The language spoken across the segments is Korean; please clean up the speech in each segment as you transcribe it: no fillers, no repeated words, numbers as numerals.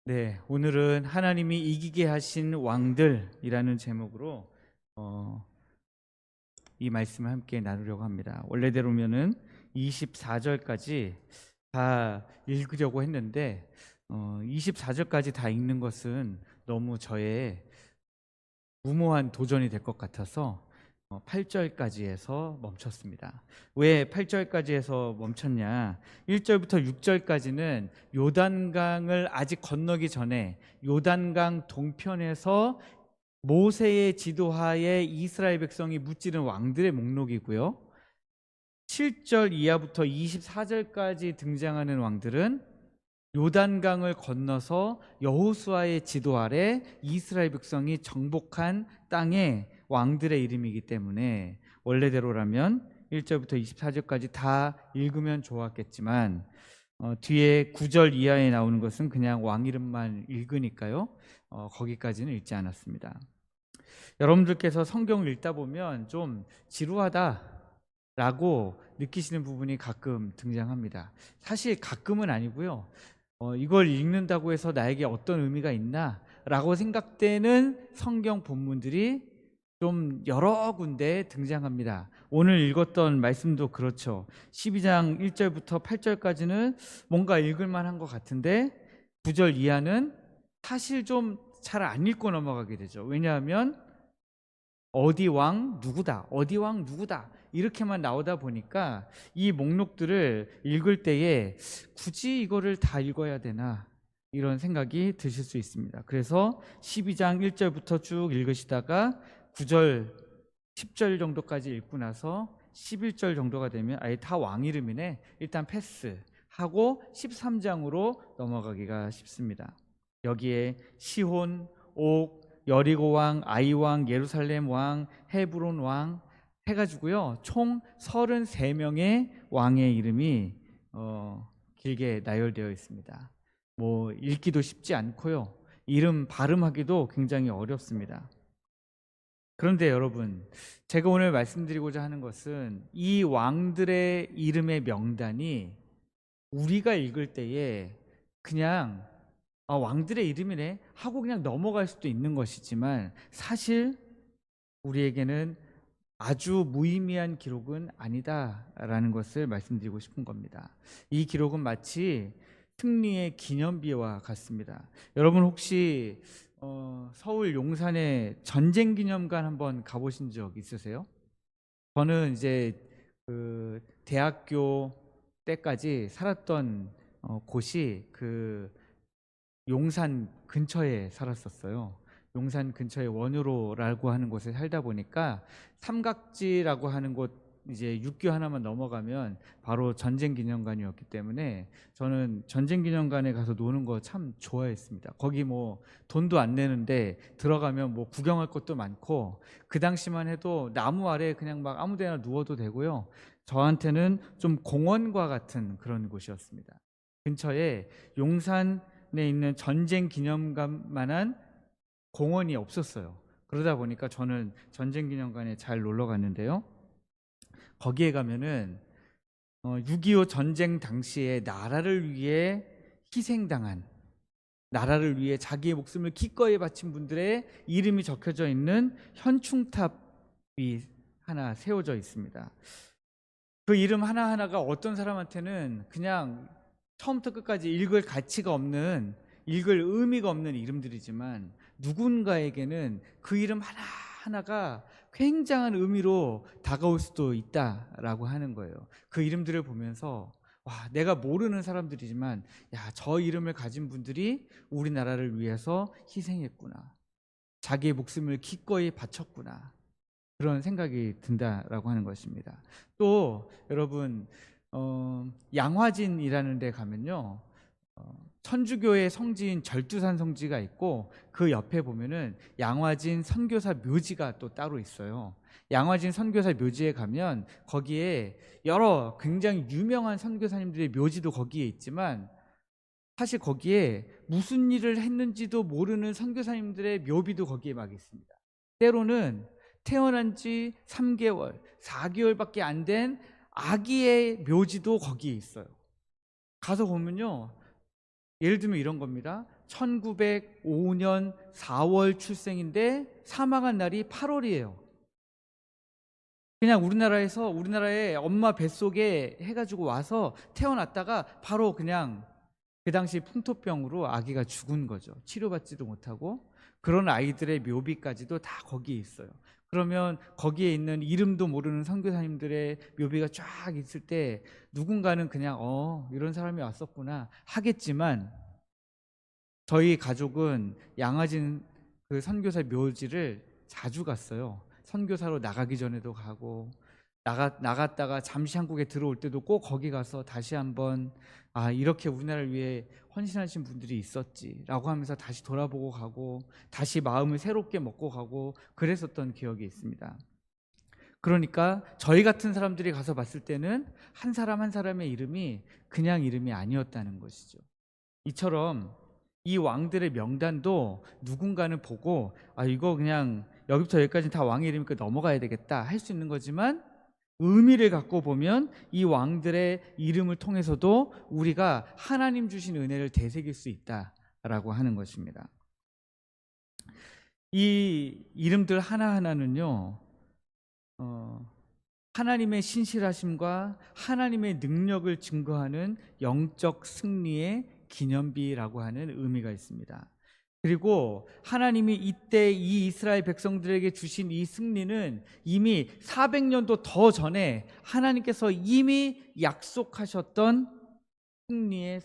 네, 오늘은 하나님이 이기게 하신 왕들이라는 제목으로 이 말씀을 함께 나누려고 합니다. 원래대로면은 24절까지 다 읽으려고 했는데 24절까지 다 읽는 것은 너무 저의 무모한 도전이 될 것 같아서 8절까지 해서 멈췄습니다. 왜 8절까지 해서 멈췄냐? 1절부터 6절까지는 요단강을 아직 건너기 전에 요단강 동편에서 모세의 지도하에 이스라엘 백성이 무찌른 왕들의 목록이고요. 7절 이하부터 24절까지 등장하는 왕들은 요단강을 건너서 여호수아의 지도 아래 이스라엘 백성이 정복한 땅의 왕들의 이름이기 때문에 원래대로라면 1절부터 24절까지 다 읽으면 좋았겠지만 뒤에 9절 이하에 나오는 것은 그냥 왕 이름만 읽으니까요. 거기까지는 읽지 않았습니다. 여러분들께서 성경을 읽다 보면 좀 지루하다라고 느끼시는 부분이 가끔 등장합니다. 사실 가끔은 아니고요. 이걸 읽는다고 해서 나에게 어떤 의미가 있나? 라고 생각되는 성경 본문들이 좀 여러 군데 등장합니다. 오늘 읽었던 말씀도 그렇죠. 12장 1절부터 8절까지는 뭔가 읽을 만한 것 같은데 9절 이하는 사실 좀 잘 안 읽고 넘어가게 되죠. 왜냐하면 어디 왕 누구다, 어디 왕 누구다 이렇게만 나오다 보니까 이 목록들을 읽을 때에 굳이 이거를 다 읽어야 되나 이런 생각이 드실 수 있습니다. 그래서 12장 1절부터 쭉 읽으시다가 9절 10절 정도까지 읽고 나서 11절 정도가 되면 아예 다 왕 이름이네, 일단 패스하고 13장으로 넘어가기가 쉽습니다. 여기에 시혼, 옥, 여리고 왕, 아이 왕, 예루살렘 왕, 헤브론 왕 해가지고요 총 33명의 왕의 이름이 길게 나열되어 있습니다. 뭐 읽기도 쉽지 않고요, 이름 발음하기도 굉장히 어렵습니다. 그런데 여러분, 제가 오늘 말씀드리고자 하는 것은 이 왕들의 이름의 명단이 우리가 읽을 때에 그냥 왕들의 이름이네 하고 그냥 넘어갈 수도 있는 것이지만 사실 우리에게는 아주 무의미한 기록은 아니다라는 것을 말씀드리고 싶은 겁니다. 이 기록은 마치 승리의 기념비와 같습니다. 여러분 혹시 서울 용산에 전쟁기념관 한번 가보신 적 있으세요? 저는 이제 그 대학교 때까지 살았던 곳이 그 용산 근처에 살았었어요. 용산 근처에 원효로라고 하는 곳에 살다 보니까 삼각지라고 하는 곳, 이제 육교 하나만 넘어가면 바로 전쟁기념관이었기 때문에 저는 전쟁기념관에 가서 노는 거 참 좋아했습니다. 거기 뭐 돈도 안 내는데 들어가면 뭐 구경할 것도 많고 그 당시만 해도 나무 아래 그냥 막 아무 데나 누워도 되고요. 저한테는 좀 공원과 같은 그런 곳이었습니다. 근처에 용산에 있는 전쟁 기념관만한 공원이 없었어요. 그러다 보니까 저는 전쟁 기념관에 잘 놀러 갔는데요. 거기에 가면은 6.25 전쟁 당시에 나라를 위해 희생당한, 나라를 위해 자기의 목숨을 기꺼이 바친 분들의 이름이 적혀져 있는 현충탑이 하나 세워져 있습니다. 그 이름 하나하나가 어떤 사람한테는 그냥 처음부터 끝까지 읽을 가치가 없는, 읽을 의미가 없는 이름들이지만 누군가에게는 그 이름 하나하나가 굉장한 의미로 다가올 수도 있다라고 하는 거예요. 그 이름들을 보면서 와, 내가 모르는 사람들이지만 야, 저 이름을 가진 분들이 우리나라를 위해서 희생했구나, 자기의 목숨을 기꺼이 바쳤구나, 그런 생각이 든다라고 하는 것입니다. 또 여러분, 양화진이라는 데 가면요 천주교의 성지인 절두산 성지가 있고 그 옆에 보면은 양화진 선교사 묘지가 또 따로 있어요. 양화진 선교사 묘지에 가면 거기에 여러 굉장히 유명한 선교사님들의 묘지도 거기에 있지만 사실 거기에 무슨 일을 했는지도 모르는 선교사님들의 묘비도 거기에 막 있습니다. 때로는 태어난 지 3개월, 4개월밖에 안 된 아기의 묘지도 거기에 있어요. 가서 보면요, 예를 들면 이런 겁니다. 1905년 4월 출생인데 사망한 날이 8월이에요. 그냥 우리나라의 엄마 뱃속에 해가지고 와서 태어났다가 바로 그냥 그 당시 풍토병으로 아기가 죽은 거죠. 치료받지도 못하고. 그런 아이들의 묘비까지도 다 거기에 있어요. 그러면 거기에 있는 이름도 모르는 선교사님들의 묘비가 쫙 있을 때 누군가는 그냥 이런 사람이 왔었구나 하겠지만, 저희 가족은 양화진 그 선교사 묘지를 자주 갔어요. 선교사로 나가기 전에도 가고, 나갔다가 잠시 한국에 들어올 때도 꼭 거기 가서 다시 한번 이렇게 우리나라를 위해 헌신하신 분들이 있었지라고 하면서 다시 돌아보고 가고, 다시 마음을 새롭게 먹고 가고 그랬었던 기억이 있습니다. 그러니까 저희 같은 사람들이 가서 봤을 때는 한 사람 한 사람의 이름이 그냥 이름이 아니었다는 것이죠. 이처럼 이 왕들의 명단도 누군가는 보고 이거 그냥 여기부터 여기까지는 다 왕의 이름이니까 넘어가야 되겠다 할 수 있는 거지만, 의미를 갖고 보면 이 왕들의 이름을 통해서도 우리가 하나님 주신 은혜를 되새길 수 있다라고 하는 것입니다. 이 이름들 하나하나는요, 하나님의 신실하심과 하나님의 능력을 증거하는 영적 승리의 기념비라고 하는 의미가 있습니다. 그리고 하나님이 이때 이 이스라엘 백성들에게 주신 이 승리는 이미 400년도 더 전에 하나님께서 이미 약속하셨던 승리의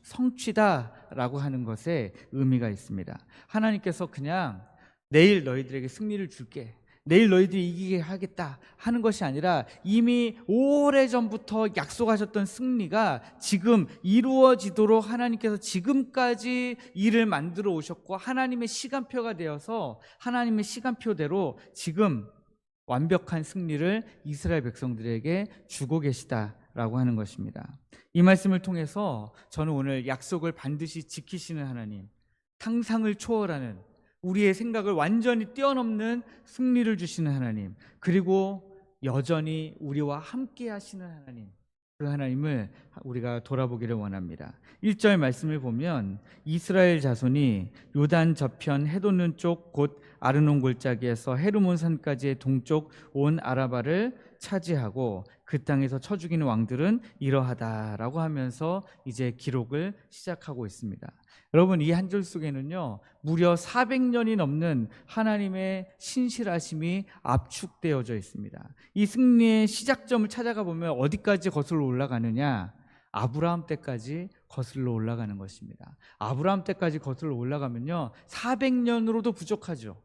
성취다라고 하는 것에 의미가 있습니다. 하나님께서 그냥 내일 너희들에게 승리를 줄게, 내일 너희들이 이기게 하겠다 하는 것이 아니라 이미 오래전부터 약속하셨던 승리가 지금 이루어지도록 하나님께서 지금까지 일을 만들어 오셨고, 하나님의 시간표가 되어서 하나님의 시간표대로 지금 완벽한 승리를 이스라엘 백성들에게 주고 계시다라고 하는 것입니다. 이 말씀을 통해서 저는 오늘 약속을 반드시 지키시는 하나님, 상상을 초월하는, 우리의 생각을 완전히 뛰어넘는 승리를 주시는 하나님, 그리고 여전히 우리와 함께 하시는 하나님, 그 하나님을 우리가 돌아보기를 원합니다. 1절 말씀을 보면 이스라엘 자손이 요단 저편 해돋는 쪽 곧 아르논 골짜기에서 헤르몬 산까지의 동쪽 온 아라바를 차지하고 그 땅에서 쳐 죽이는 왕들은 이러하다라고 하면서 이제 기록을 시작하고 있습니다. 여러분, 이 한 절 속에는요, 무려 400년이 넘는 하나님의 신실하심이 압축되어져 있습니다. 이 승리의 시작점을 찾아가 보면 어디까지 거슬러 올라가느냐? 아브라함 때까지 거슬러 올라가는 것입니다. 아브라함 때까지 거슬러 올라가면요, 400년으로도 부족하죠.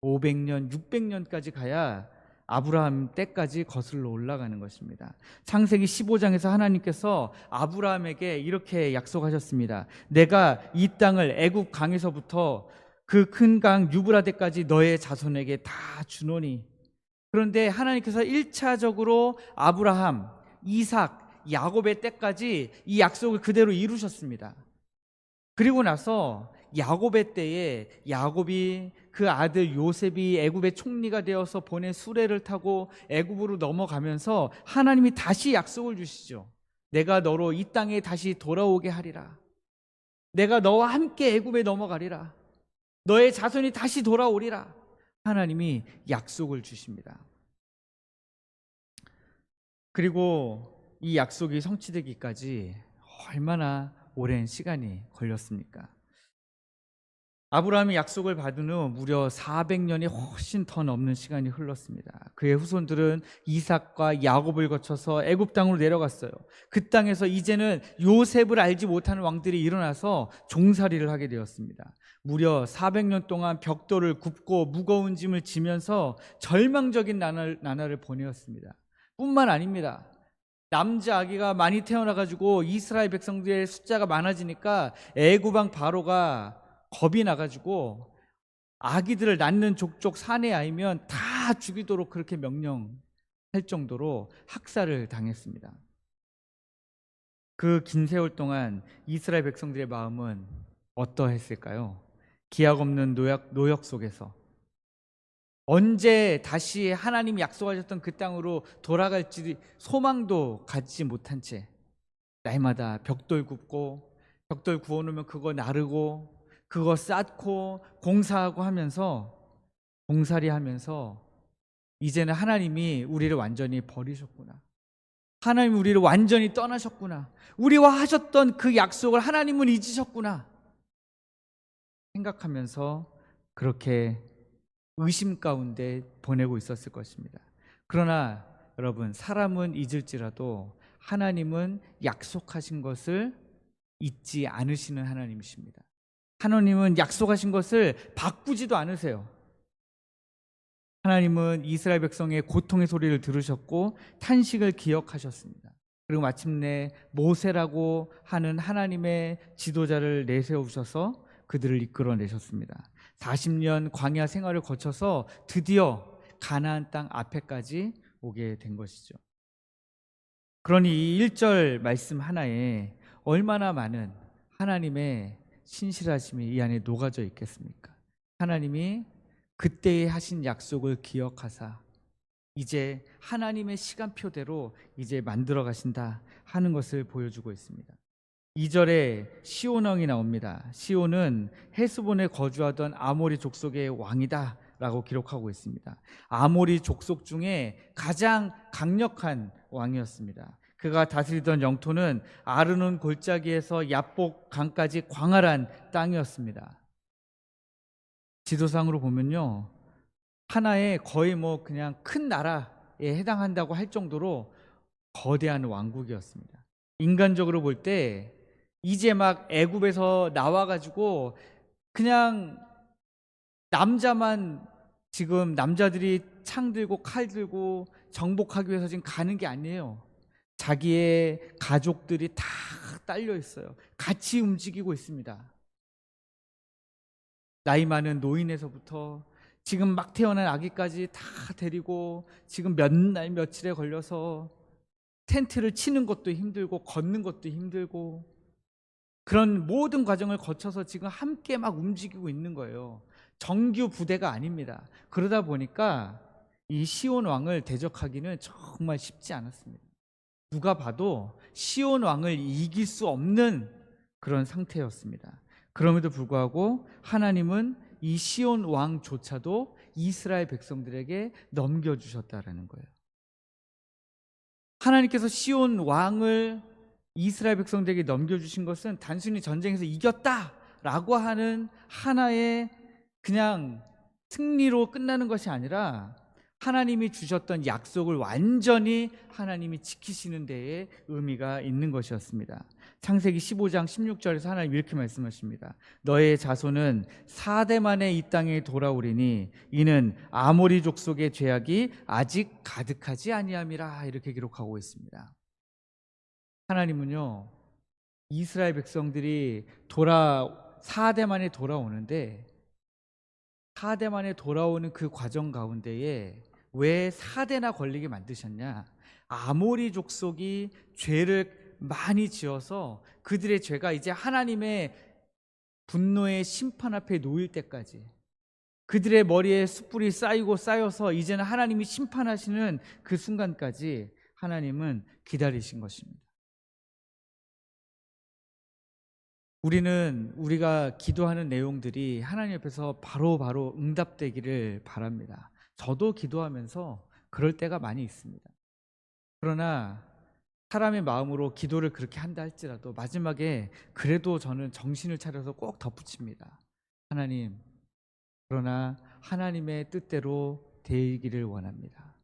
500년, 600년까지 가야 아브라함 때까지 거슬러 올라가는 것입니다. 창세기 15장에서 하나님께서 아브라함에게 이렇게 약속하셨습니다. 내가 이 땅을 애굽 강에서부터 그 큰 강 유브라데까지 너의 자손에게 다 주노니. 그런데 하나님께서 1차적으로 아브라함, 이삭, 야곱의 때까지 이 약속을 그대로 이루셨습니다. 그리고 나서 야곱의 때에 야곱이 그 아들 요셉이 애굽의 총리가 되어서 보낸 수레를 타고 애굽으로 넘어가면서 하나님이 다시 약속을 주시죠. 내가 너로 이 땅에 다시 돌아오게 하리라. 내가 너와 함께 애굽에 넘어가리라. 너의 자손이 다시 돌아오리라. 하나님이 약속을 주십니다. 그리고 이 약속이 성취되기까지 얼마나 오랜 시간이 걸렸습니까? 아브라함이 약속을 받은 후 무려 400년이 훨씬 더 넘는 시간이 흘렀습니다. 그의 후손들은 이삭과 야곱을 거쳐서 애굽 땅으로 내려갔어요. 그 땅에서 이제는 요셉을 알지 못하는 왕들이 일어나서 종살이를 하게 되었습니다. 무려 400년 동안 벽돌을 굽고 무거운 짐을 지면서 절망적인 나날을 보내었습니다. 뿐만 아닙니다. 남자 아기가 많이 태어나가지고 이스라엘 백성들의 숫자가 많아지니까 애굽 왕 바로가 겁이 나가지고 아기들을 낳는 족족 사내 아이면 다 죽이도록 그렇게 명령할 정도로 학살을 당했습니다. 그 긴 세월 동안 이스라엘 백성들의 마음은 어떠했을까요? 기약 없는 노역 속에서 언제 다시 하나님이 약속하셨던 그 땅으로 돌아갈지 소망도 갖지 못한 채 날마다 벽돌 굽고 벽돌 구워놓으면 그거 나르고 그거 쌓고 공사하고 하면서 봉사리 하면서 이제는 하나님이 우리를 완전히 버리셨구나. 하나님 우리를 완전히 떠나셨구나. 우리와 하셨던 그 약속을 하나님은 잊으셨구나 생각하면서 그렇게 의심 가운데 보내고 있었을 것입니다. 그러나 여러분, 사람은 잊을지라도 하나님은 약속하신 것을 잊지 않으시는 하나님이십니다. 하나님은 약속하신 것을 바꾸지도 않으세요. 하나님은 이스라엘 백성의 고통의 소리를 들으셨고 탄식을 기억하셨습니다. 그리고 마침내 모세라고 하는 하나님의 지도자를 내세우셔서 그들을 이끌어내셨습니다. 40년 광야 생활을 거쳐서 드디어 가나안 땅 앞에까지 오게 된 것이죠. 그러니 이 1절 말씀 하나에 얼마나 많은 하나님의 신실하심이 이 안에 녹아져 있겠습니까? 하나님이 그때에 하신 약속을 기억하사 이제 하나님의 시간표대로 이제 만들어 가신다 하는 것을 보여주고 있습니다. 2절에 시온 왕이 나옵니다. 시온은 헤스본에 거주하던 아모리 족속의 왕이다 라고 기록하고 있습니다. 아모리 족속 중에 가장 강력한 왕이었습니다. 그가 다스리던 영토는 아르논 골짜기에서 야복 강까지 광활한 땅이었습니다. 지도상으로 보면요, 하나의 거의 뭐 그냥 큰 나라에 해당한다고 할 정도로 거대한 왕국이었습니다. 인간적으로 볼 때 이제 막 애굽에서 나와가지고 그냥 남자만, 지금 남자들이 창 들고 칼 들고 정복하기 위해서 지금 가는 게 아니에요. 자기의 가족들이 다 딸려 있어요. 같이 움직이고 있습니다. 나이 많은 노인에서부터 지금 막 태어난 아기까지 다 데리고 지금 몇 날 며칠에 걸려서 텐트를 치는 것도 힘들고 걷는 것도 힘들고 그런 모든 과정을 거쳐서 지금 함께 막 움직이고 있는 거예요. 정규 부대가 아닙니다. 그러다 보니까 이 시온 왕을 대적하기는 정말 쉽지 않았습니다. 누가 봐도 시온 왕을 이길 수 없는 그런 상태였습니다. 그럼에도 불구하고 하나님은 이 시온 왕조차도 이스라엘 백성들에게 넘겨주셨다라는 거예요. 하나님께서 시온 왕을 이스라엘 백성들에게 넘겨주신 것은 단순히 전쟁에서 이겼다라고 하는 하나의 그냥 승리로 끝나는 것이 아니라 하나님이 주셨던 약속을 완전히 하나님이 지키시는 데에 의미가 있는 것이었습니다. 창세기 15장 16절에서 하나님 이렇게 말씀하십니다. 너의 자손은 4대 만에 이 땅에 돌아오리니 이는 아모리 족속의 죄악이 아직 가득하지 아니함이라, 이렇게 기록하고 있습니다. 하나님은요, 이스라엘 백성들이 4대 만에 돌아오는데 4대 만에 돌아오는 그 과정 가운데에 왜 4대나 걸리게 만드셨냐? 아모리 족속이 죄를 많이 지어서 그들의 죄가 이제 하나님의 분노의 심판 앞에 놓일 때까지, 그들의 머리에 숯불이 쌓이고 쌓여서 이제는 하나님이 심판하시는 그 순간까지 하나님은 기다리신 것입니다. 우리가 기도하는 내용들이 하나님 앞에서 바로 응답되기를 바랍니다. 저도 기도하면서 그럴 때가 많이 있습니다. 그러나 사람의 마음으로 기도를 그렇게 한다 할지라도 마지막에 그래도 저는 정신을 차려서 꼭 덧붙입니다. 하나님, 그러나 하나님의 뜻대로 되기를 원합니다.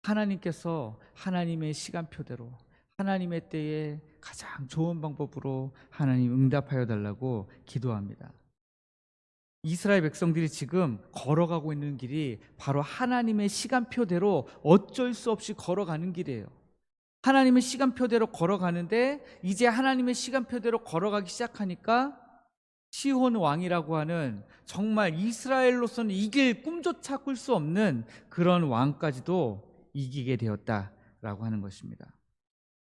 하나님께서 하나님의 시간표대로 하나님의 때에 가장 좋은 방법으로 하나님 응답하여 달라고 기도합니다. 이스라엘 백성들이 지금 걸어가고 있는 길이 바로 하나님의 시간표대로 어쩔 수 없이 걸어가는 길이에요. 하나님의 시간표대로 걸어가는데 이제 하나님의 시간표대로 걸어가기 시작하니까 시혼 왕이라고 하는 정말 이스라엘로서는 이길 꿈조차 꿀 수 없는 그런 왕까지도 이기게 되었다라고 하는 것입니다.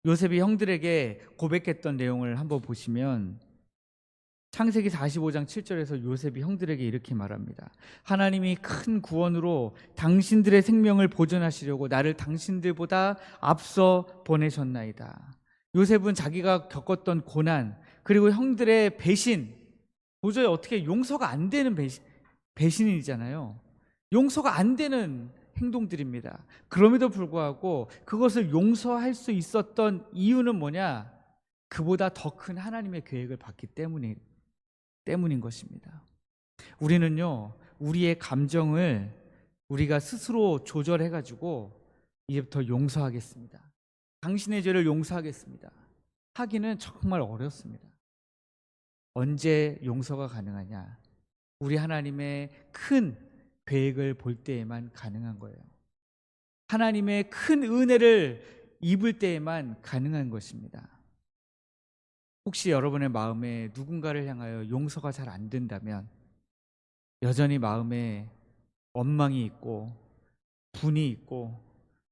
요셉이 형들에게 고백했던 내용을 한번 보시면 창세기 45장 7절에서 요셉이 형들에게 이렇게 말합니다. 하나님이 큰 구원으로 당신들의 생명을 보존하시려고 나를 당신들보다 앞서 보내셨나이다. 요셉은 자기가 겪었던 고난, 그리고 형들의 배신, 도저히 어떻게 용서가 안 되는 배신이잖아요. 용서가 안 되는 행동들입니다. 그럼에도 불구하고 그것을 용서할 수 있었던 이유는 뭐냐? 그보다 더 큰 하나님의 계획을 봤기 때문인 것입니다. 우리는요, 우리의 감정을 우리가 스스로 조절해가지고 이제부터 용서하겠습니다. 당신의 죄를 용서하겠습니다. 하기는 정말 어렵습니다. 언제 용서가 가능하냐? 우리 하나님의 큰 계획을 볼 때에만 가능한 거예요. 하나님의 큰 은혜를 입을 때에만 가능한 것입니다. 혹시 여러분의 마음에 누군가를 향하여 용서가 잘 안 된다면, 여전히 마음에 원망이 있고 분이 있고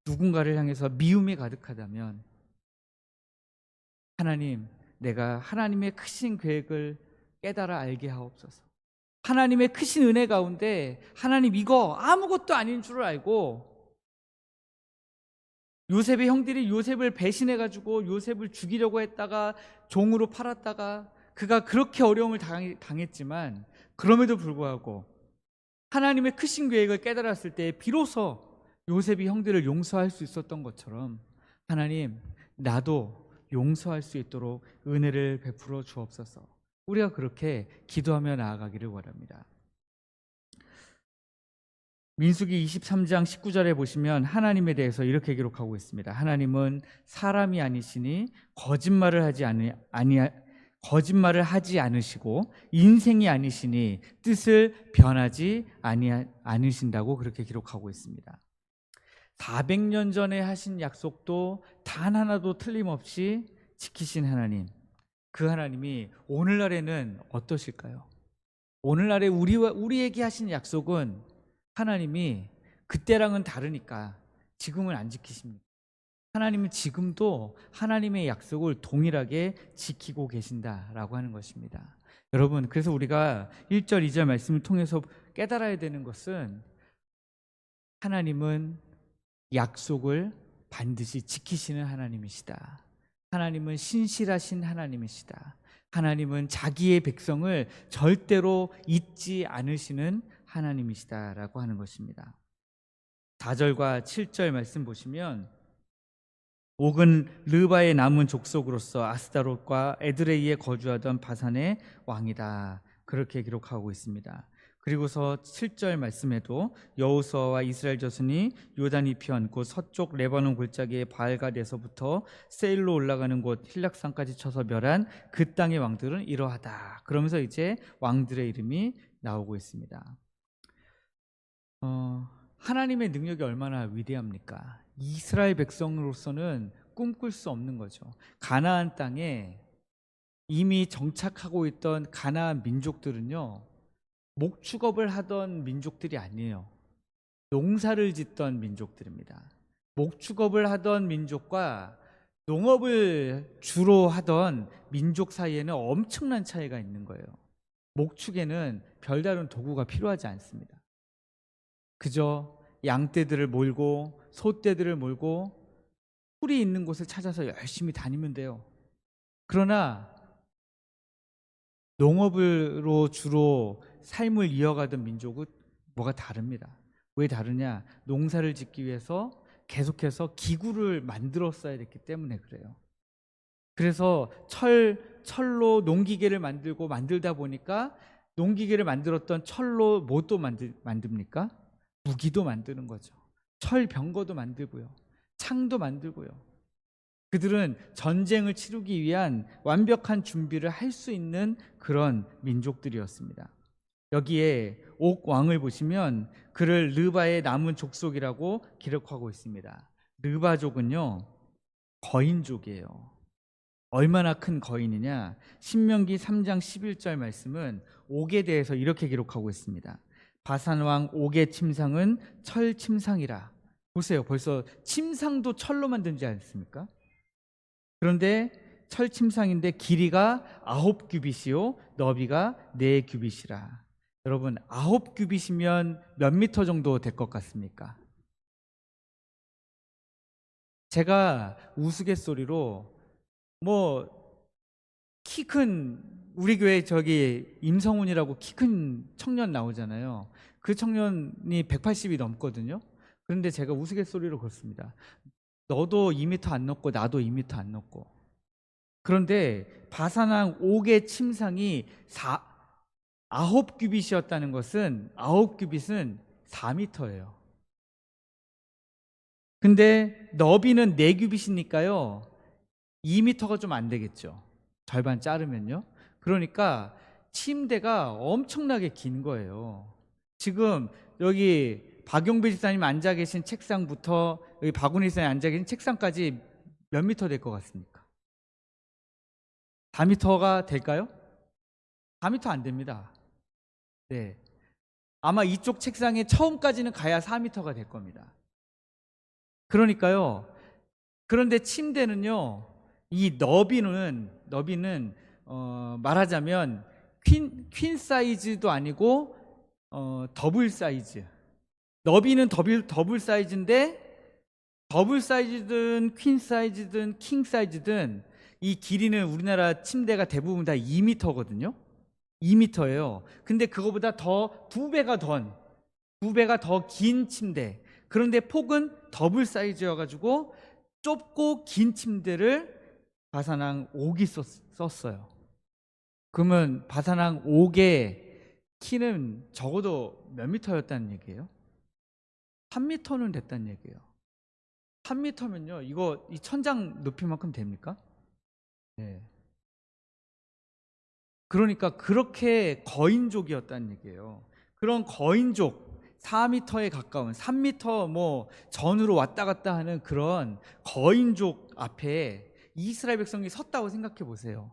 누군가를 향해서 미움이 가득하다면, 하나님, 내가 하나님의 크신 계획을 깨달아 알게 하옵소서. 하나님의 크신 은혜 가운데 하나님 이거 아무것도 아닌 줄 알고, 요셉의 형들이 요셉을 배신해가지고 요셉을 죽이려고 했다가 종으로 팔았다가 그가 그렇게 어려움을 당했지만, 그럼에도 불구하고 하나님의 크신 계획을 깨달았을 때 비로소 요셉이 형들을 용서할 수 있었던 것처럼, 하나님, 나도 용서할 수 있도록 은혜를 베풀어 주옵소서. 우리가 그렇게 기도하며 나아가기를 원합니다. 민수기 23장 19절에 보시면 하나님에 대해서 이렇게 기록하고 있습니다. 하나님은 사람이 아니시니 거짓말을 하지 않으시고 인생이 아니시니 뜻을 변하지 않으신다고 그렇게 기록하고 있습니다. 400년 전에 하신 약속도 단 하나도 틀림없이 지키신 하나님, 그 하나님이 오늘날에는 어떠실까요? 오늘날에 우리에게 하신 약속은 하나님이 그때랑은 다르니까 지금은 안 지키십니다. 하나님은 지금도 하나님의 약속을 동일하게 지키고 계신다라고 하는 것입니다. 여러분, 그래서 우리가 1절, 2절 말씀을 통해서 깨달아야 되는 것은, 하나님은 약속을 반드시 지키시는 하나님이시다. 하나님은 신실하신 하나님이시다. 하나님은 자기의 백성을 절대로 잊지 않으시는 하나님이시다라고 하는 것입니다. 4절과 7절 말씀 보시면, 옥은 르바의 남은 족속으로서 아스타롯과 에드레이에 거주하던 바산의 왕이다, 그렇게 기록하고 있습니다. 그리고서 7절 말씀에도 여호수아와 이스라엘 자손이 요단 이편 곧 서쪽 레바논 골짜기의 바알갓에서부터 세일로 올라가는 곳 힐락산까지 쳐서 멸한 그 땅의 왕들은 이러하다, 그러면서 이제 왕들의 이름이 나오고 있습니다. 하나님의 능력이 얼마나 위대합니까? 이스라엘 백성으로서는 꿈꿀 수 없는 거죠. 가나안 땅에 이미 정착하고 있던 가나안 민족들은요, 목축업을 하던 민족들이 아니에요. 농사를 짓던 민족들입니다. 목축업을 하던 민족과 농업을 주로 하던 민족 사이에는 엄청난 차이가 있는 거예요. 목축에는 별다른 도구가 필요하지 않습니다. 그저 양떼들을 몰고 소떼들을 몰고 풀이 있는 곳을 찾아서 열심히 다니면 돼요. 그러나 농업으로 주로 삶을 이어가던 민족은 뭐가 다릅니다. 왜 다르냐? 농사를 짓기 위해서 계속해서 기구를 만들었어야 됐기 때문에 그래요. 그래서 철로 농기계를 만들다 보니까, 농기계를 만들었던 철로 뭐 또 만듭니까? 무기도 만드는 거죠. 철 병거도 만들고요, 창도 만들고요. 그들은 전쟁을 치르기 위한 완벽한 준비를 할 수 있는 그런 민족들이었습니다. 여기에 옥 왕을 보시면 그를 르바의 남은 족속이라고 기록하고 있습니다. 르바족은요, 거인족이에요. 얼마나 큰 거인이냐? 신명기 3장 11절 말씀은 옥에 대해서 이렇게 기록하고 있습니다. 바산왕 옥의 침상은 철 침상이라. 보세요, 벌써 침상도 철로 만든지 않습니까? 그런데 철 침상인데 길이가 9규빗이요 너비가 4규빗이라. 여러분, 9규빗이면 몇 미터 정도 될 것 같습니까? 제가 우스갯소리로 키 큰 우리 교회 저기 임성훈이라고 키 큰 청년 나오잖아요. 그 청년이 180이 넘거든요. 그런데 제가 우스갯소리로 그렇습니다. 너도 2m 안 넘고 나도 2m 안 넘고. 그런데 바사랑 옥의 침상이 9규빗이었다는 것은 9규빗은 4m예요. 근데 너비는 4규빗이니까요. 2m가 좀 안 되겠죠. 절반 자르면요. 그러니까 침대가 엄청나게 긴 거예요. 지금 여기 박용배 지사님 앉아 계신 책상부터 여기 박운희 지사님 앉아 계신 책상까지 몇 미터 될 것 같습니까? 4m가 될까요? 4m 안 됩니다. 네. 아마 이쪽 책상에 처음까지는 가야 4m가 될 겁니다. 그러니까요. 그런데 침대는요. 이 너비는 말하자면 퀸 사이즈도 아니고 더블 사이즈. 너비는 더블 사이즈인데 더블 사이즈든 퀸 사이즈든 킹 사이즈든 이 길이는 우리나라 침대가 대부분 다 2m거든요. 2m예요. 근데 그거보다 더 2배가 더 긴 침대. 그런데 폭은 더블 사이즈여가지고 좁고 긴 침대를 바사랑 옥이 썼어요. 그러면 바사랑 옥의 키는 적어도 몇 미터였다는 얘기예요? 3미터는 됐다는 얘기예요. 3미터면요, 이거 이 천장 높이만큼 됩니까? 네. 그러니까 그렇게 거인족이었다는 얘기예요. 그런 거인족 4미터에 가까운 3미터 뭐 전으로 왔다 갔다 하는 그런 거인족 앞에 이스라엘 백성이 섰다고 생각해 보세요.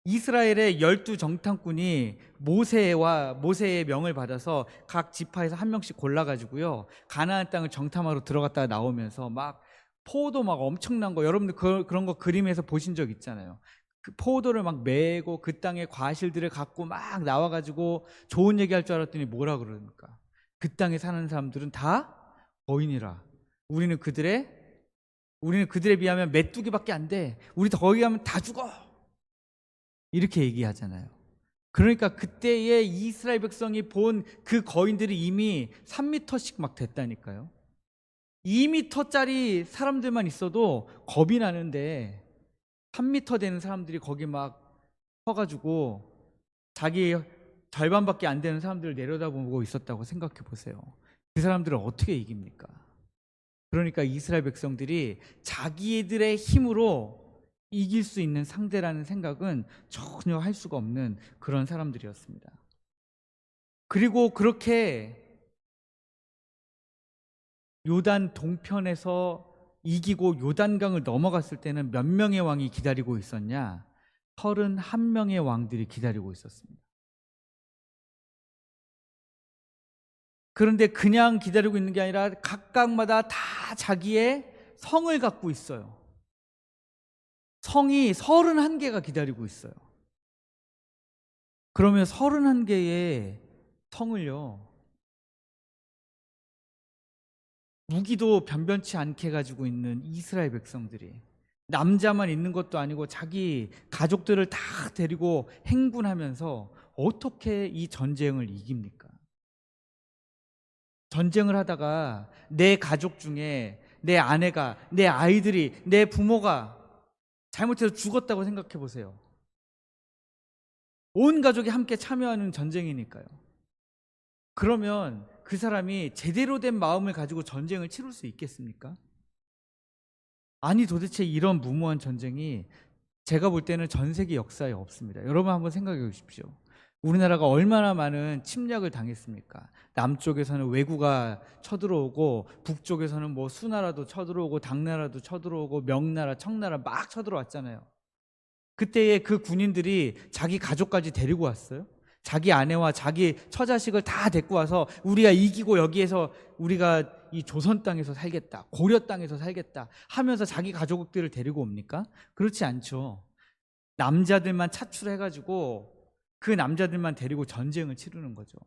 이스라엘의 12정탐꾼이 모세의 명을 받아서 각 지파에서 한 명씩 골라가지고요, 가나안 땅을 정탐하러 들어갔다가 나오면서 막 포도 막 엄청난 거, 여러분들 그런 거 그림에서 보신 적 있잖아요. 그 포도를 막 메고 그 땅의 과실들을 갖고 막 나와가지고 좋은 얘기할 줄 알았더니 뭐라 그러니까 그 땅에 사는 사람들은 다 거인이라. 우리는 그들에 비하면 메뚜기밖에 안 돼. 우리 거기 가면 다 죽어. 이렇게 얘기하잖아요. 그러니까 그때의 이스라엘 백성이 본 그 거인들이 이미 3m씩 막 됐다니까요. 2m짜리 사람들만 있어도 겁이 나는데 3m 되는 사람들이 거기 막 서가지고 자기 절반밖에 안 되는 사람들을 내려다보고 있었다고 생각해 보세요. 그 사람들을 어떻게 이깁니까? 그러니까 이스라엘 백성들이 자기들의 힘으로 이길 수 있는 상대라는 생각은 전혀 할 수가 없는 그런 사람들이었습니다. 그리고 그렇게 요단 동편에서 이기고 요단강을 넘어갔을 때는 몇 명의 왕이 기다리고 있었냐? 31명의 왕들이 기다리고 있었습니다. 그런데 그냥 기다리고 있는 게 아니라 각각마다 다 자기의 성을 갖고 있어요. 성이 31개가 기다리고 있어요. 그러면 31개의 성을요, 무기도 변변치 않게 가지고 있는 이스라엘 백성들이, 남자만 있는 것도 아니고 자기 가족들을 다 데리고 행군하면서 어떻게 이 전쟁을 이깁니까? 전쟁을 하다가 내 가족 중에 내 아내가, 내 아이들이, 내 부모가 잘못해서 죽었다고 생각해 보세요. 온 가족이 함께 참여하는 전쟁이니까요. 그러면 그 사람이 제대로 된 마음을 가지고 전쟁을 치룰 수 있겠습니까? 아니, 도대체 이런 무모한 전쟁이 제가 볼 때는 전 세계 역사에 없습니다. 여러분 한번 생각해 보십시오. 우리나라가 얼마나 많은 침략을 당했습니까? 남쪽에서는 왜구가 쳐들어오고, 북쪽에서는 뭐 수나라도 쳐들어오고, 당나라도 쳐들어오고, 명나라, 청나라 막 쳐들어왔잖아요. 그때에 그 군인들이 자기 가족까지 데리고 왔어요. 자기 아내와 자기 처자식을 다 데리고 와서 우리가 이기고 여기에서 우리가 이 조선 땅에서 살겠다, 고려 땅에서 살겠다 하면서 자기 가족들을 데리고 옵니까? 그렇지 않죠. 남자들만 차출해가지고 그 남자들만 데리고 전쟁을 치르는 거죠.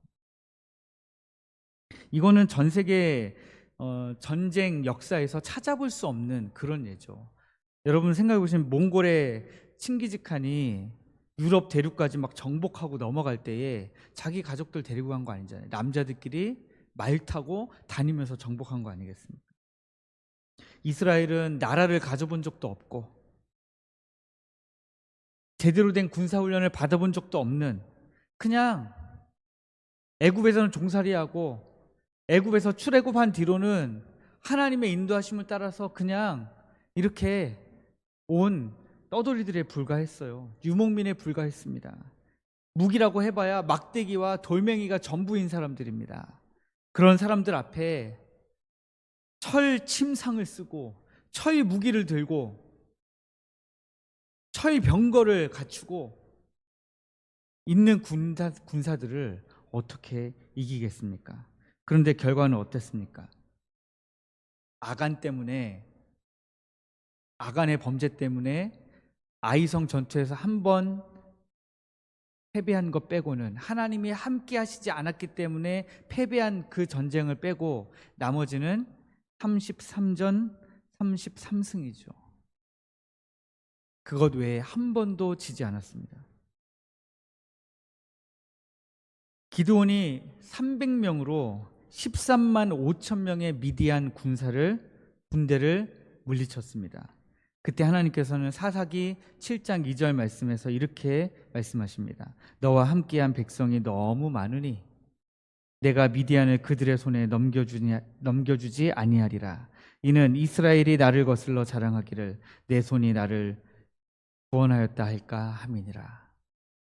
이거는 전 세계 전쟁 역사에서 찾아볼 수 없는 그런 예죠. 여러분 생각해 보시면 몽골의 칭기즈칸이 유럽 대륙까지 막 정복하고 넘어갈 때에 자기 가족들 데리고 간 거 아니잖아요. 남자들끼리 말 타고 다니면서 정복한 거 아니겠습니까? 이스라엘은 나라를 가져본 적도 없고 제대로 된 군사훈련을 받아본 적도 없는, 그냥 애굽에서는 종살이하고 애굽에서 출애굽한 뒤로는 하나님의 인도하심을 따라서 그냥 이렇게 온 떠돌이들에 불과했어요. 유목민에 불과했습니다. 무기라고 해봐야 막대기와 돌멩이가 전부인 사람들입니다. 그런 사람들 앞에 철 침상을 쓰고 철 무기를 들고 철 병거를 갖추고 있는 군사들을 어떻게 이기겠습니까? 그런데 결과는 어땠습니까? 아간의 범죄 때문에 아이성 전투에서 한 번 패배한 것 빼고는, 하나님이 함께 하시지 않았기 때문에 패배한 그 전쟁을 빼고 나머지는 33전 33승이죠. 그것 외에 한 번도 지지 않았습니다. 기드온이 300명으로 13만 5천 명의 미디안 군대를 물리쳤습니다. 그때 하나님께서는 사사기 7장 2절 말씀에서 이렇게 말씀하십니다. 너와 함께한 백성이 너무 많으니 내가 미디안을 그들의 손에 넘겨주지 아니하리라. 이는 이스라엘이 나를 거슬러 자랑하기를 내 손이 나를 구원하였다 할까 함이니라.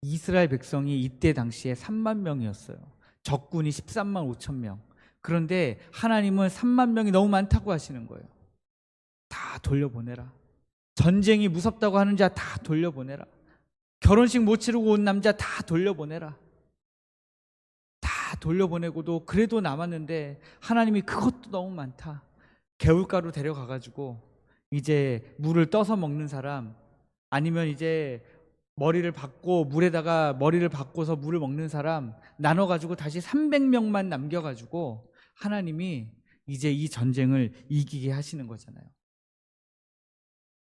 이스라엘 백성이 이때 당시에 3만 명이었어요. 적군이 13만 5천 명. 그런데 하나님은 3만 명이 너무 많다고 하시는 거예요. 다 돌려보내라. 전쟁이 무섭다고 하는 자 다 돌려보내라. 결혼식 못 치르고 온 남자 다 돌려보내라. 다 돌려보내고도 그래도 남았는데 하나님이 그것도 너무 많다. 개울가로 데려가가지고 이제 물을 떠서 먹는 사람, 아니면 이제 머리를 박고 물에다가 머리를 박고서 물을 먹는 사람 나눠가지고 다시 300명만 남겨가지고 하나님이 이제 이 전쟁을 이기게 하시는 거잖아요.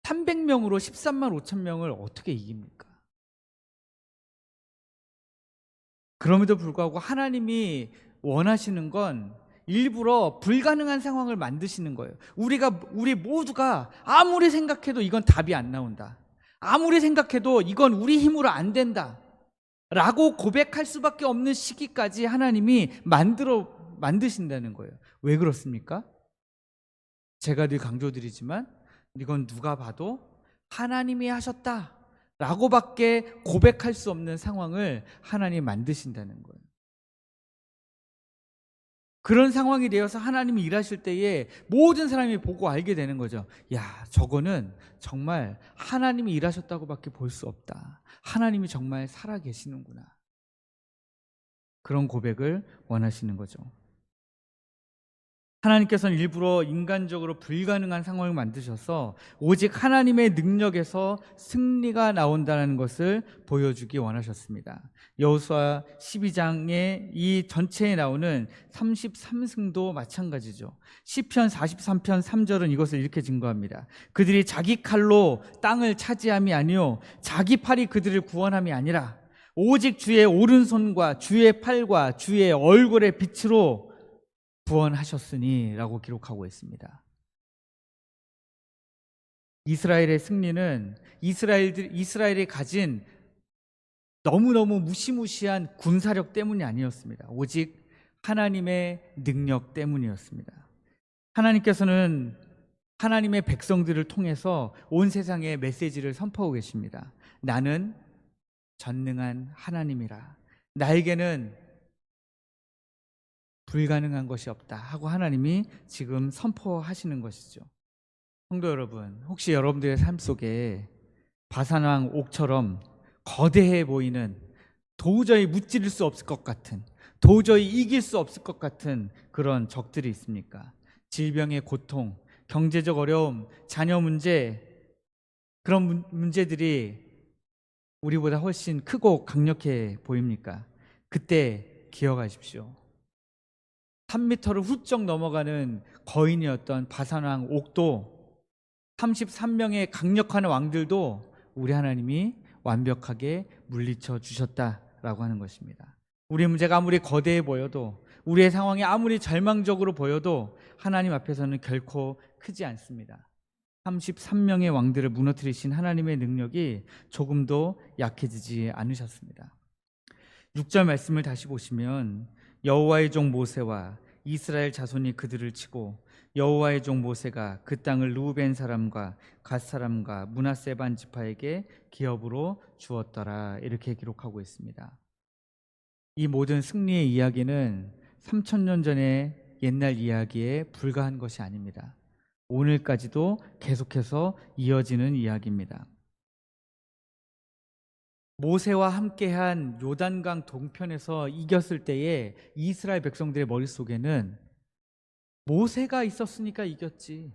300명으로 13만 5천 명을 어떻게 이깁니까? 그럼에도 불구하고 하나님이 원하시는 건 일부러 불가능한 상황을 만드시는 거예요. 우리 모두가 아무리 생각해도 이건 답이 안 나온다, 아무리 생각해도 이건 우리 힘으로 안 된다 라고 고백할 수밖에 없는 시기까지 하나님이 만드신다는 거예요. 왜 그렇습니까? 제가 늘 강조드리지만 이건 누가 봐도 하나님이 하셨다 라고밖에 고백할 수 없는 상황을 하나님이 만드신다는 거예요. 그런 상황이 되어서 하나님이 일하실 때에 모든 사람이 보고 알게 되는 거죠. 야, 저거는 정말 하나님이 일하셨다고밖에 볼 수 없다. 하나님이 정말 살아계시는구나. 그런 고백을 원하시는 거죠. 하나님께서는 일부러 인간적으로 불가능한 상황을 만드셔서 오직 하나님의 능력에서 승리가 나온다는 것을 보여주기 원하셨습니다. 여호수아 12장의 이 전체에 나오는 33승도 마찬가지죠. 시편 43편 3절은 이것을 이렇게 증거합니다. 그들이 자기 칼로 땅을 차지함이 아니요 자기 팔이 그들을 구원함이 아니라 오직 주의 오른손과 주의 팔과 주의 얼굴의 빛으로 구원하셨으니 라고 기록하고 있습니다. 이스라엘의 승리는 이스라엘이 가진 너무너무 무시무시한 군사력 때문이 아니었습니다. 오직 하나님의 능력 때문이었습니다. 하나님께서는 하나님의 백성들을 통해서 온 세상에 메시지를 선포하고 계십니다. 나는 전능한 하나님이라. 나에게는 불가능한 것이 없다 하고 하나님이 지금 선포하시는 것이죠. 성도 여러분, 혹시 여러분들의 삶 속에 바산왕 옥처럼 거대해 보이는, 도저히 무찌를 수 없을 것 같은, 도저히 이길 수 없을 것 같은 그런 적들이 있습니까? 질병의 고통, 경제적 어려움, 자녀 문제, 그런 문제들이 우리보다 훨씬 크고 강력해 보입니까? 그때 기억하십시오. 3m를 훌쩍 넘어가는 거인이었던 바산왕 옥도, 33명의 강력한 왕들도 우리 하나님이 완벽하게 물리쳐 주셨다라고 하는 것입니다. 우리의 문제가 아무리 거대해 보여도, 우리의 상황이 아무리 절망적으로 보여도 하나님 앞에서는 결코 크지 않습니다. 33명의 왕들을 무너뜨리신 하나님의 능력이 조금도 약해지지 않으셨습니다. 6절 말씀을 다시 보시면 여호와의 종 모세와 이스라엘 자손이 그들을 치고 여호와의 종 모세가 그 땅을 르우벤 사람과 갓 사람과 므낫세 반 지파에게 기업으로 주었더라, 이렇게 기록하고 있습니다. 이 모든 승리의 이야기는 3000년 전의 옛날 이야기에 불과한 것이 아닙니다. 오늘까지도 계속해서 이어지는 이야기입니다. 모세와 함께한 요단강 동편에서 이겼을 때에 이스라엘 백성들의 머릿속에는 모세가 있었으니까 이겼지,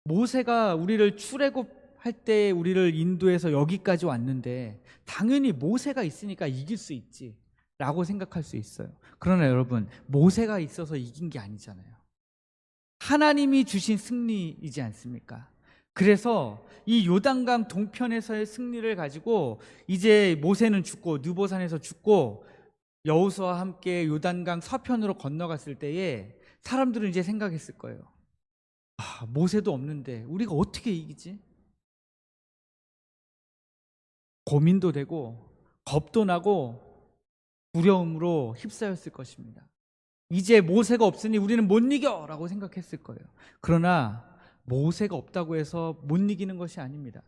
모세가 우리를 출애굽할 때 우리를 인도해서 여기까지 왔는데 당연히 모세가 있으니까 이길 수 있지 라고 생각할 수 있어요. 그러나 여러분, 모세가 있어서 이긴 게 아니잖아요. 하나님이 주신 승리이지 않습니까? 그래서 이 요단강 동편에서의 승리를 가지고 이제 모세는 죽고 느보산에서 죽고 여호수아와 함께 요단강 서편으로 건너갔을 때에 사람들은 이제 생각했을 거예요. 모세도 없는데 우리가 어떻게 이기지? 고민도 되고 겁도 나고 두려움으로 휩싸였을 것입니다. 이제 모세가 없으니 우리는 못 이겨 라고 생각했을 거예요. 그러나 모세가 없다고 해서 못 이기는 것이 아닙니다.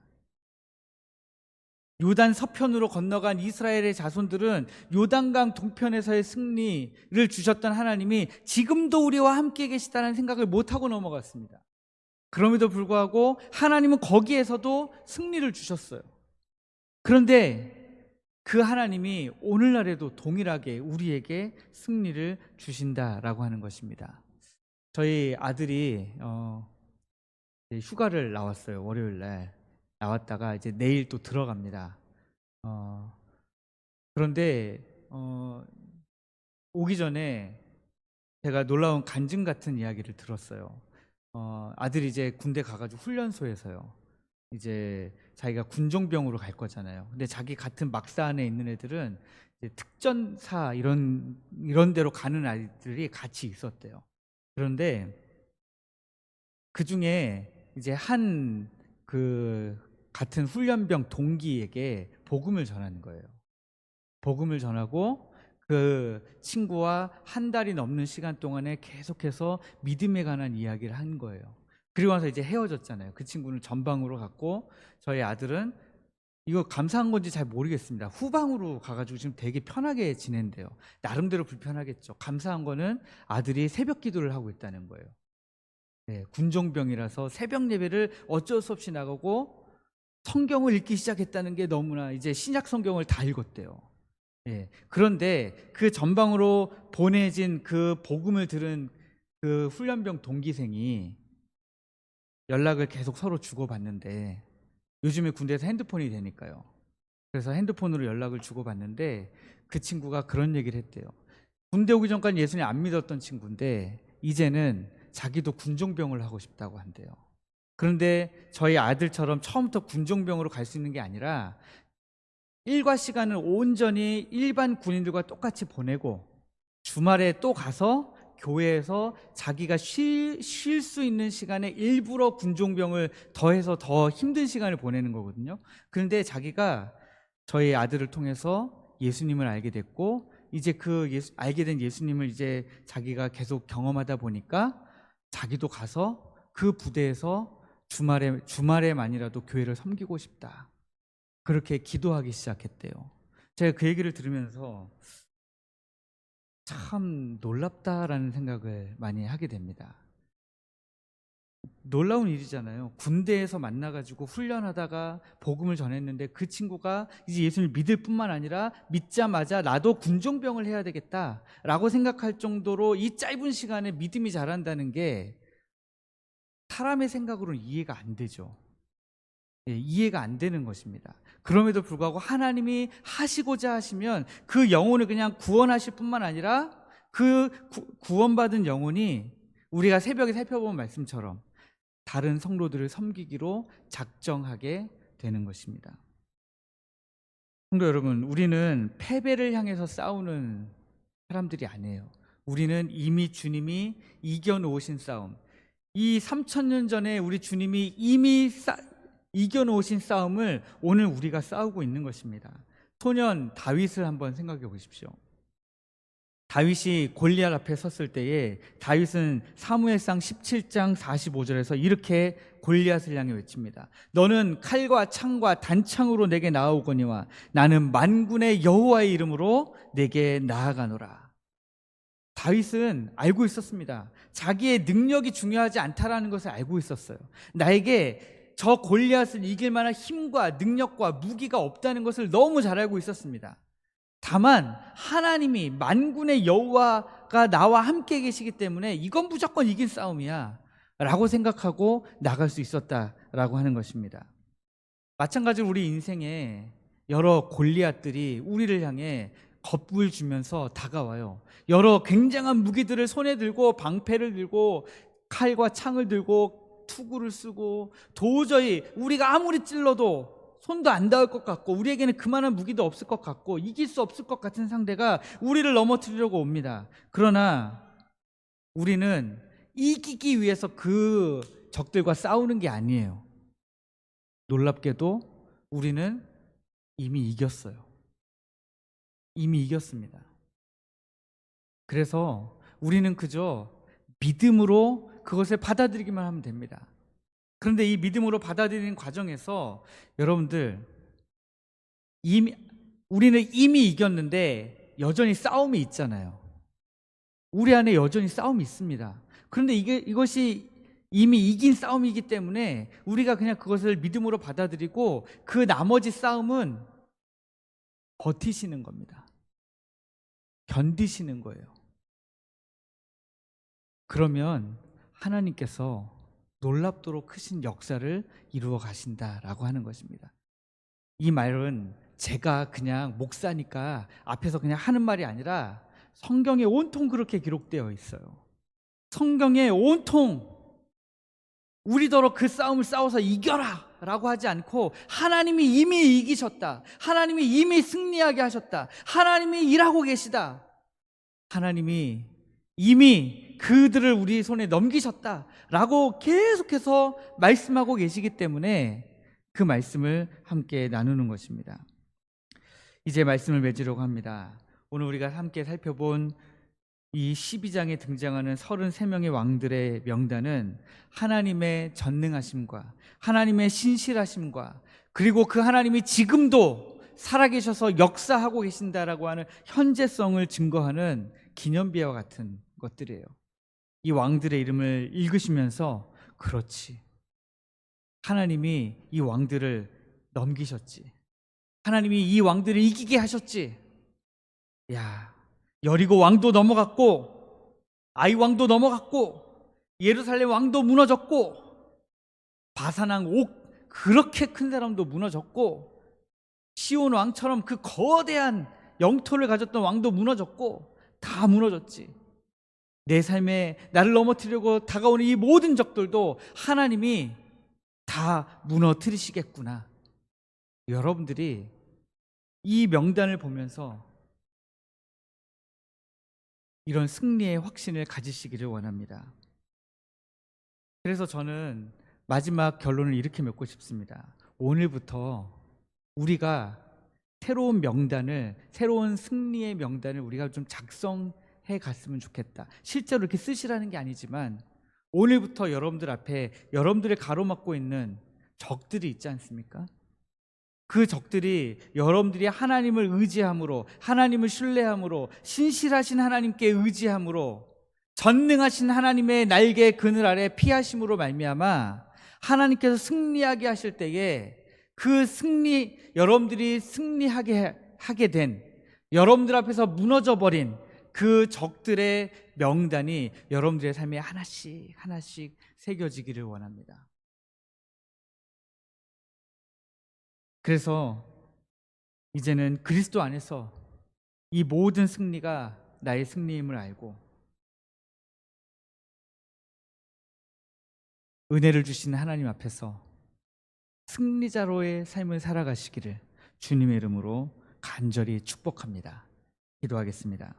요단 서편으로 건너간 이스라엘의 자손들은 요단강 동편에서의 승리를 주셨던 하나님이 지금도 우리와 함께 계시다는 생각을 못하고 넘어갔습니다. 그럼에도 불구하고 하나님은 거기에서도 승리를 주셨어요. 그런데 그 하나님이 오늘날에도 동일하게 우리에게 승리를 주신다라고 하는 것입니다. 저희 아들이 휴가를 나왔어요. 월요일 날 나왔다가 이제 내일 또 들어갑니다. 그런데 오기 전에 제가 놀라운 간증 같은 이야기를 들었어요. 아들이 이제 군대 가가지고 훈련소에서요, 이제 자기가 군종병으로 갈 거잖아요. 근데 자기 같은 막사 안에 있는 애들은 이제 특전사 이런 데로 가는 아이들이 같이 있었대요. 그런데 그 중에 이제 한 그 같은 훈련병 동기에게 복음을 전하는 거예요. 복음을 전하고 그 친구와 한 달이 넘는 시간 동안에 계속해서 믿음에 관한 이야기를 한 거예요. 그리고 나서 이제 헤어졌잖아요. 그 친구는 전방으로 갔고 저희 아들은 이거 감사한 건지 잘 모르겠습니다. 후방으로 가가지고 지금 되게 편하게 지낸대요. 나름대로 불편하겠죠. 감사한 거는 아들이 새벽 기도를 하고 있다는 거예요. 네, 군종병이라서 새벽 예배를 어쩔 수 없이 나가고 성경을 읽기 시작했다는 게 너무나 이제 신약 성경을 다 읽었대요. 네, 그런데 그 전방으로 보내진 그 복음을 들은 그 훈련병 동기생이 연락을 계속 서로 주고받는데, 요즘에 군대에서 핸드폰이 되니까요. 그래서 핸드폰으로 연락을 주고받는데 그 친구가 그런 얘기를 했대요. 군대 오기 전까지 예수님 안 믿었던 친구인데 이제는 자기도 군종병을 하고 싶다고 한대요. 그런데 저희 아들처럼 처음부터 군종병으로 갈 수 있는 게 아니라 일과 시간을 온전히 일반 군인들과 똑같이 보내고 주말에 또 가서 교회에서 자기가 쉴 수 있는 시간에 일부러 군종병을 더해서 더 힘든 시간을 보내는 거거든요. 그런데 자기가 저희 아들을 통해서 예수님을 알게 됐고 이제 알게 된 예수님을 이제 자기가 계속 경험하다 보니까 자기도 가서 그 부대에서 주말에만이라도 교회를 섬기고 싶다, 그렇게 기도하기 시작했대요. 제가 그 얘기를 들으면서 참 놀랍다라는 생각을 많이 하게 됩니다. 놀라운 일이잖아요. 군대에서 만나가지고 훈련하다가 복음을 전했는데 그 친구가 이제 예수님을 믿을 뿐만 아니라 믿자마자 나도 군종병을 해야 되겠다라고 생각할 정도로 이 짧은 시간에 믿음이 자란다는 게 사람의 생각으로는 이해가 안 되죠. 이해가 안 되는 것입니다. 그럼에도 불구하고 하나님이 하시고자 하시면 그 영혼을 그냥 구원하실 뿐만 아니라 그 구원받은 영혼이 우리가 새벽에 살펴본 말씀처럼 다른 성도들을 섬기기로 작정하게 되는 것입니다. 성도 여러분, 우리는 패배를 향해서 싸우는 사람들이 아니에요. 우리는 이미 주님이 이겨놓으신 싸움, 이 3000년 전에 우리 주님이 이미 이겨놓으신 싸움을 오늘 우리가 싸우고 있는 것입니다. 소년 다윗을 한번 생각해 보십시오. 다윗이 골리앗 앞에 섰을 때에 다윗은 사무엘상 17장 45절에서 이렇게 골리앗을 향해 외칩니다. 너는 칼과 창과 단창으로 내게 나아오거니와 나는 만군의 여호와의 이름으로 내게 나아가노라. 다윗은 알고 있었습니다. 자기의 능력이 중요하지 않다라는 것을 알고 있었어요. 나에게 저 골리앗을 이길 만한 힘과 능력과 무기가 없다는 것을 너무 잘 알고 있었습니다. 다만 하나님이 만군의 여호와가 나와 함께 계시기 때문에 이건 무조건 이긴 싸움이야 라고 생각하고 나갈 수 있었다라고 하는 것입니다. 마찬가지로 우리 인생에 여러 골리앗들이 우리를 향해 겁을 주면서 다가와요. 여러 굉장한 무기들을 손에 들고 방패를 들고 칼과 창을 들고 투구를 쓰고 도저히 우리가 아무리 찔러도 손도 안 닿을 것 같고 우리에게는 그만한 무기도 없을 것 같고 이길 수 없을 것 같은 상대가 우리를 넘어뜨리려고 옵니다. 그러나 우리는 이기기 위해서 그 적들과 싸우는 게 아니에요. 놀랍게도 우리는 이미 이겼어요. 이미 이겼습니다. 그래서 우리는 그저 믿음으로 그것을 받아들이기만 하면 됩니다. 그런데 이 믿음으로 받아들이는 과정에서 여러분들 우리는 이미 이겼는데 여전히 싸움이 있잖아요. 우리 안에 여전히 싸움이 있습니다. 그런데 이것이 이미 이긴 싸움이기 때문에 우리가 그냥 그것을 믿음으로 받아들이고 그 나머지 싸움은 버티시는 겁니다. 견디시는 거예요. 그러면 하나님께서 놀랍도록 크신 역사를 이루어 가신다라고 하는 것입니다. 이 말은 제가 그냥 목사니까 앞에서 그냥 하는 말이 아니라 성경에 온통 그렇게 기록되어 있어요. 성경에 온통 우리더러 그 싸움을 싸워서 이겨라 라고 하지 않고 하나님이 이미 이기셨다, 하나님이 이미 승리하게 하셨다, 하나님이 일하고 계시다, 하나님이 이미 그들을 우리 손에 넘기셨다라고 계속해서 말씀하고 계시기 때문에 그 말씀을 함께 나누는 것입니다. 이제 말씀을 맺으려고 합니다. 오늘 우리가 함께 살펴본 이 12장에 등장하는 33명의 왕들의 명단은 하나님의 전능하심과 하나님의 신실하심과 그리고 그 하나님이 지금도 살아계셔서 역사하고 계신다라고 하는 현재성을 증거하는 기념비와 같은 것들이에요. 이 왕들의 이름을 읽으시면서 그렇지, 하나님이 이 왕들을 넘기셨지, 하나님이 이 왕들을 이기게 하셨지. 야, 여리고 왕도 넘어갔고 아이 왕도 넘어갔고 예루살렘 왕도 무너졌고 바산왕 옥 그렇게 큰 사람도 무너졌고 시온 왕처럼 그 거대한 영토를 가졌던 왕도 무너졌고 다 무너졌지. 내 삶에 나를 넘어뜨리려고 다가오는 이 모든 적들도 하나님이 다 무너뜨리시겠구나. 여러분들이 이 명단을 보면서 이런 승리의 확신을 가지시기를 원합니다. 그래서 저는 마지막 결론을 이렇게 맺고 싶습니다. 오늘부터 우리가 새로운 명단을, 새로운 승리의 명단을 우리가 좀 작성해 갔으면 좋겠다. 실제로 이렇게 쓰시라는 게 아니지만 오늘부터 여러분들 앞에 여러분들을 가로막고 있는 적들이 있지 않습니까? 그 적들이 여러분들이 하나님을 의지함으로, 하나님을 신뢰함으로, 신실하신 하나님께 의지함으로, 전능하신 하나님의 날개 그늘 아래 피하심으로 말미암아 하나님께서 승리하게 하실 때에 그 승리, 여러분들이 승리하게 하게 된, 여러분들 앞에서 무너져 버린 그 적들의 명단이 여러분들의 삶에 하나씩 하나씩 새겨지기를 원합니다. 그래서 이제는 그리스도 안에서 이 모든 승리가 나의 승리임을 알고 은혜를 주시는 하나님 앞에서 승리자로의 삶을 살아가시기를 주님의 이름으로 간절히 축복합니다. 기도하겠습니다.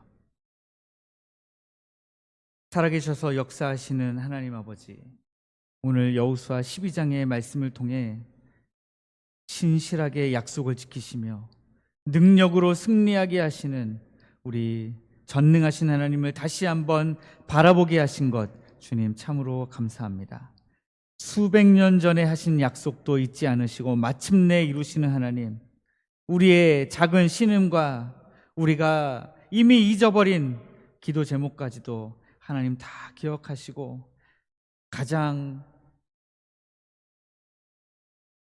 살아계셔서 역사하시는 하나님 아버지, 오늘 여호수아 12장의 말씀을 통해 신실하게 약속을 지키시며 능력으로 승리하게 하시는 우리 전능하신 하나님을 다시 한번 바라보게 하신 것 주님 참으로 감사합니다. 수백 년 전에 하신 약속도 잊지 않으시고 마침내 이루시는 하나님, 우리의 작은 신음과 우리가 이미 잊어버린 기도 제목까지도 하나님 다 기억하시고 가장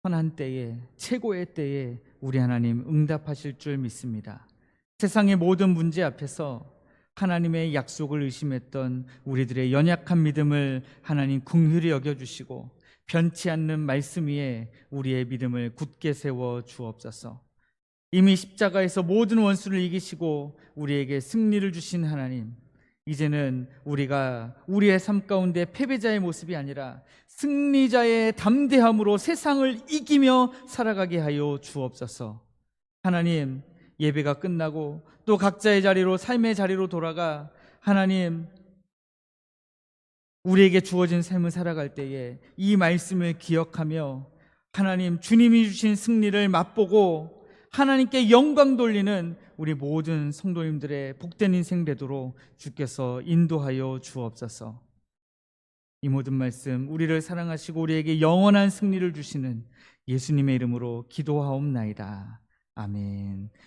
선한 때에, 최고의 때에 우리 하나님 응답하실 줄 믿습니다. 세상의 모든 문제 앞에서 하나님의 약속을 의심했던 우리들의 연약한 믿음을 하나님 긍휼히 여겨주시고 변치 않는 말씀 위에 우리의 믿음을 굳게 세워 주옵소서. 이미 십자가에서 모든 원수를 이기시고 우리에게 승리를 주신 하나님, 이제는 우리가 우리의 삶 가운데 패배자의 모습이 아니라 승리자의 담대함으로 세상을 이기며 살아가게 하여 주옵소서. 하나님, 예배가 끝나고 또 각자의 자리로, 삶의 자리로 돌아가 하나님 우리에게 주어진 삶을 살아갈 때에 이 말씀을 기억하며 하나님 주님이 주신 승리를 맛보고 하나님께 영광 돌리는 우리 모든 성도님들의 복된 인생 되도록 주께서 인도하여 주옵소서. 이 모든 말씀 우리를 사랑하시고 우리에게 영원한 승리를 주시는 예수님의 이름으로 기도하옵나이다. 아멘.